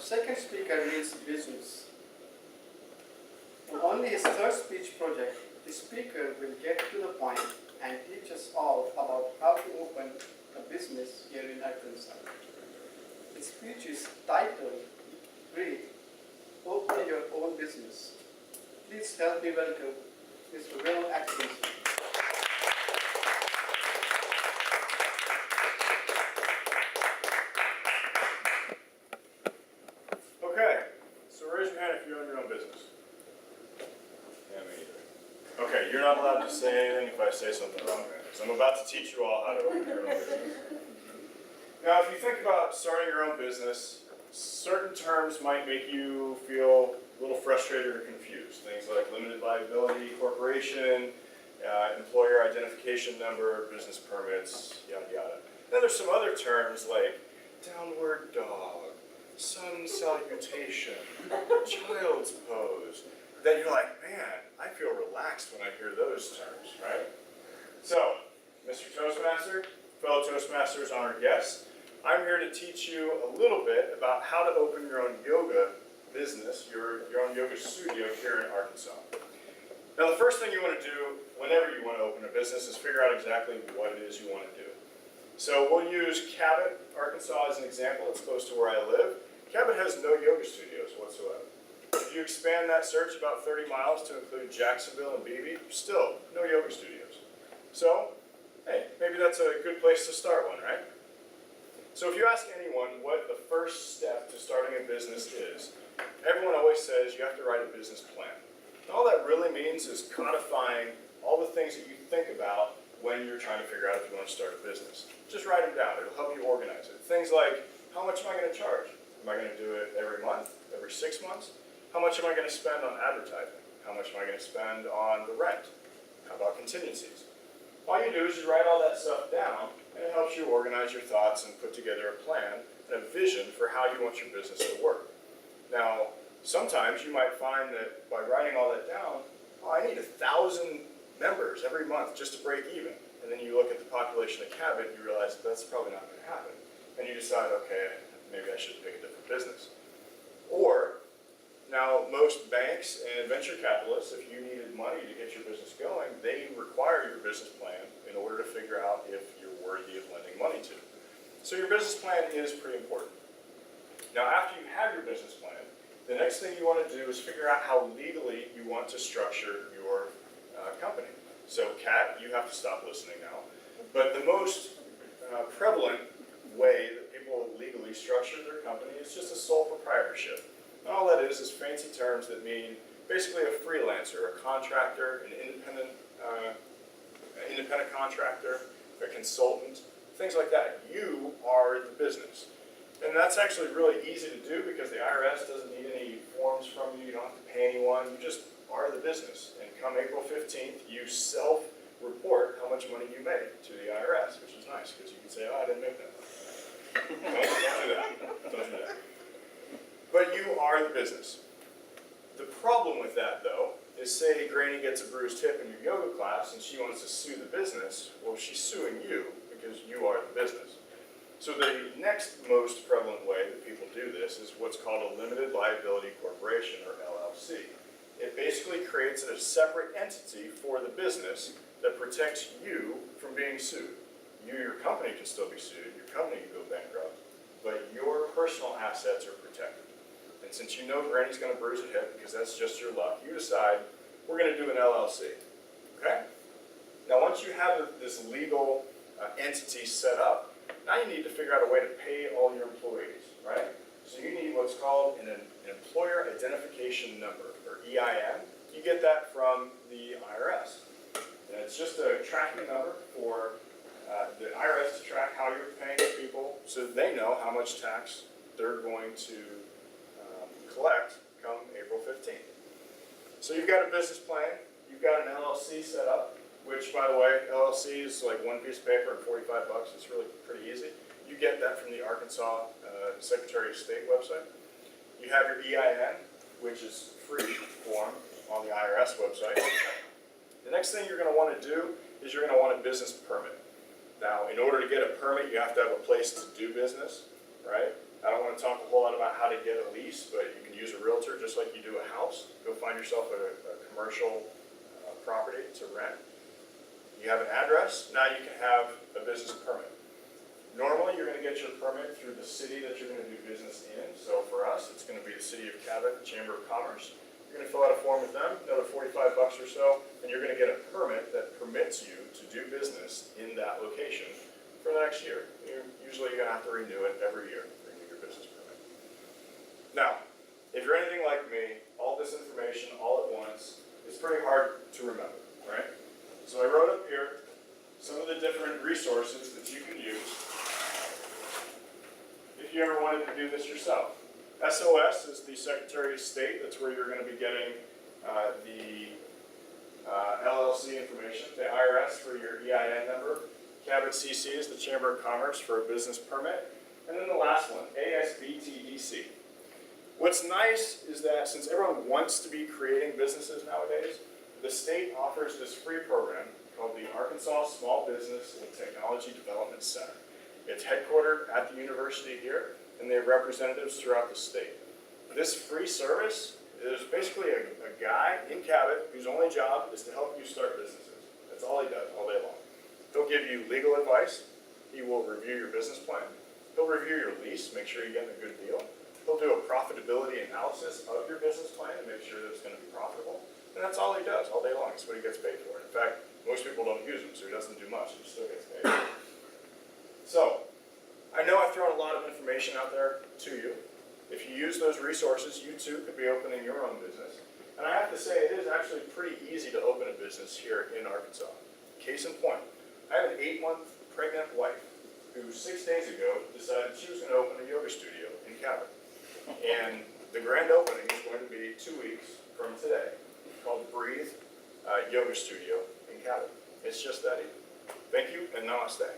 second speaker means business. On only his third speech project, the speaker will get to the point and teach us all about how to open a business here in Atkins. The speech is titled, Read, Open Your Own Business. Please help me welcome Mr. Atkins. Okay, so raise your hand if you own your own business. Yeah, me either. Okay, you're not allowed to say anything if I say something wrong, because I'm about to teach you all how to open your own business. Now, if you think about starting your own business, certain terms might make you feel a little frustrated or confused. Things like limited liability corporation, employer identification number, business permits, yada yada. Then there's some other terms like downward dog, sun salutation, child's pose, that you're like, man, I feel relaxed when I hear those terms, right? So, Mr. Toastmaster, fellow Toastmasters, honored guests, I'm here to teach you a little bit about how to open your own yoga business, your own yoga studio here in Arkansas. Now, the first thing you want to do whenever you want to open a business is figure out exactly what it is you want to do. So we'll use Cabot, Arkansas as an example. It's close to where I live. Cabot has no yoga studios whatsoever. If you expand that search about 30 miles to include Jacksonville and Beebe, still no yoga studios. So, hey, maybe that's a good place to start one, right? So if you ask anyone what the first step to starting a business is, everyone always says you have to write a business plan. And all that really means is codifying all the things that you think about when you're trying to figure out if you want to start a business. Just write them down. It'll help you organize it. Things like, how much am I going to charge? Am I going to do it every month, every 6 months? How much am I going to spend on advertising? How much am I going to spend on the rent? How about contingencies? All you do is you write all that stuff down, and it helps you organize your thoughts and put together a plan and a vision for how you want your business to work. Now, sometimes you might find that by writing all that down, oh, I need 1,000 members every month just to break even. And then you look at the population of Cabot, you realize that's probably not going to happen. And you decide, okay, maybe I should pick a different business. Or, now most banks and venture capitalists, if you needed money to get your business going, they require your business plan in order to figure out if you're worthy of lending money to. So your business plan is pretty important. Now after you have your business plan, the next thing you want to do is figure out how legally you want to structure your company. So Kat, you have to stop listening now. But the most prevalent way that people legally structure their company is just a sole proprietorship. And all that is fancy terms that mean basically a freelancer, a contractor, an independent contractor, a consultant, things like that. You are the business. And that's actually really easy to do because the IRS doesn't need any forms from you. You don't have to pay anyone. You just are the business. And come April 15th, you self-report how much money you made to the IRS, which is nice because you can say, oh, I didn't make that. Don't do that. Don't do that. But you are the business. The problem with that, though, is say Granny gets a bruised hip in your yoga class and she wants to sue the business. Well, she's suing you because you are the business. So the next most prevalent way that people do this is what's called a limited liability corporation, or LLC. It basically creates a separate entity for the business that protects you from being sued. You, your company can still be sued, your company can go bankrupt, but your personal assets are protected. And since you know Granny's going to bruise a hip because that's just your luck, you decide, we're going to do an LLC, okay? Now once you have this legal entity set up, now you need to figure out a way to pay all your employees, right? So you need what's called an employer identification number, or EIN. You get that from the IRS. And it's just a tracking number for the IRS to track how you're paying people so they know how much tax they're going to collect come April 15th. So you've got a business plan, you've got an LLC set up, which, by the way, LLC is like one piece of paper and 45 bucks. It's really pretty easy. You get that from the Arkansas Secretary of State website. You have your EIN, which is free form on the IRS website. The next thing you're going to want to do is you're going to want a business permit. Now, in order to get a permit, you have to have a place to do business, right? I don't want to talk a whole lot about how to get a lease, but you can use a realtor just like you do a house. Go find yourself a commercial property to rent. You have an address, now you can have a business permit. Normally, you're going to get your permit through the city that you're going to do business in. So for us, it's going to be the City of Cabot Chamber of Commerce. You're going to fill out a form with them, another $45 or so, and you're going to get a permit that permits you to do business in that location for the next year. Usually you're going to have to renew it every year, renew your business permit. Now, if you're anything like me, all this information all at once is pretty hard to remember, right? So I wrote up here some of the different resources that you can use if you ever wanted to do this yourself. SOS is the Secretary of State. That's where you're going to be getting the LLC information, the IRS for your EIN number. Cabot CC is the Chamber of Commerce for a business permit. And then the last one, ASBTDC. What's nice is that since everyone wants to be creating businesses nowadays, the state offers this free program called the Arkansas Small Business and Technology Development Center. It's headquartered at the university here, and they have representatives throughout the state. This free service is basically a guy in Cabot whose only job is to help you start businesses. That's all he does all day long. He'll give you legal advice. He will review your business plan. He'll review your lease, make sure you're getting a good deal. He'll do a profitability analysis of your business plan to make sure that it's going to be profitable. And that's all he does all day long. It's what he gets paid for. In fact, most people don't use him, so he doesn't do much. He still gets paid. So, I know I've thrown a lot of information out there to you. If you use those resources, you too could be opening your own business. And I have to say, it is actually pretty easy to open a business here in Arkansas. Case in point, I have an 8-month pregnant wife who 6 days ago decided she was going to open a yoga studio in Cabot. And the grand opening is going to be 2 weeks from today, called Breathe Yoga Studio in Cabot. It's just that easy. Thank you, and namaste.